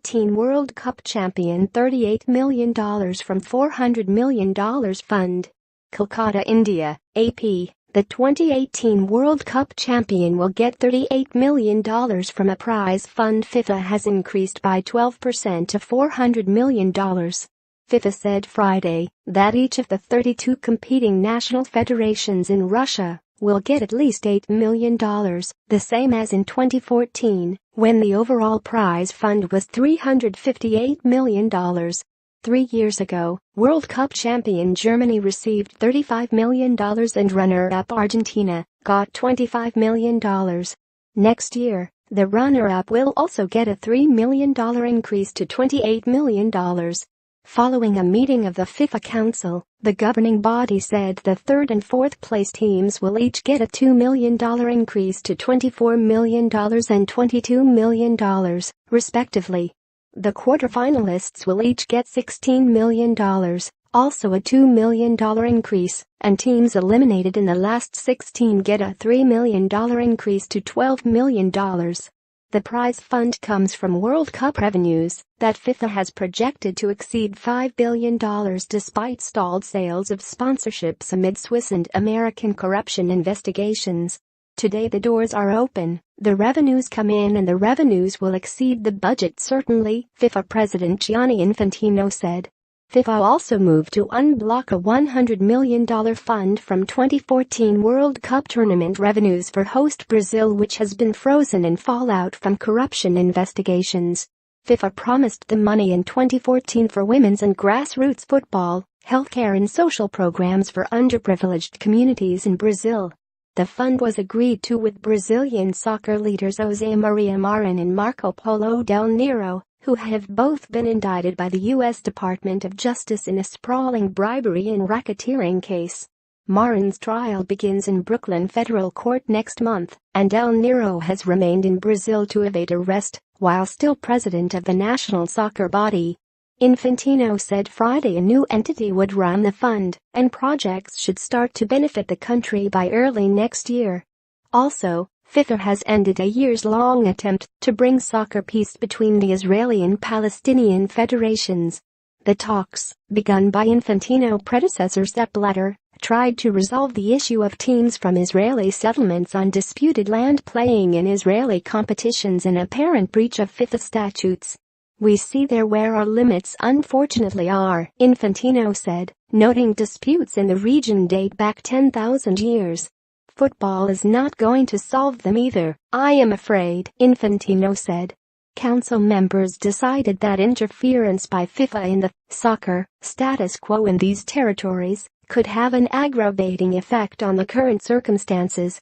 2018 World Cup champion $38 million from $400 million fund. Kolkata, India, AP. The 2018 World Cup champion will get $38 million from a prize fund FIFA has increased by 12% to $400 million. FIFA said Friday that each of the 32 competing national federations in Russia will get at least $8 million, the same as in 2014, when the overall prize fund was $358 million. 3 years ago, World Cup champion Germany received $35 million and runner-up Argentina got $25 million. Next year, the runner-up will also get a $3 million increase to $28 million. Following a meeting of the FIFA Council, the governing body said the third and fourth place teams will each get a $2 million increase to $24 million and $22 million, respectively. The quarterfinalists will each get $16 million, also a $2 million increase, and teams eliminated in the last 16 get a $3 million increase to $12 million. The prize fund comes from World Cup revenues that FIFA has projected to exceed $5 billion despite stalled sales of sponsorships amid Swiss and American corruption investigations. Today the doors are open, the revenues come in and the revenues will exceed the budget certainly, FIFA President Gianni Infantino said. FIFA also moved to unblock a $100 million fund from 2014 World Cup tournament revenues for host Brazil, which has been frozen in fallout from corruption investigations. FIFA promised the money in 2014 for women's and grassroots football, healthcare and social programs for underprivileged communities in Brazil. The fund was agreed to with Brazilian soccer leaders José Maria Marin and Marco Polo Del Nero, who have both been indicted by the U.S. Department of Justice in a sprawling bribery and racketeering case. Marin's trial begins in Brooklyn federal court next month, and Del Nero has remained in Brazil to evade arrest, while still president of the national soccer body. Infantino said Friday a new entity would run the fund, and projects should start to benefit the country by early next year. Also, FIFA has ended a years-long attempt to bring soccer peace between the Israeli and Palestinian federations. The talks, begun by Infantino predecessor Sepp Blatter, tried to resolve the issue of teams from Israeli settlements on disputed land playing in Israeli competitions, an apparent breach of FIFA statutes. "We see there where our limits unfortunately are," Infantino said, noting disputes in the region date back 10,000 years. "Football is not going to solve them either, I am afraid," Infantino said. Council members decided that interference by FIFA in the soccer status quo in these territories could have an aggravating effect on the current circumstances,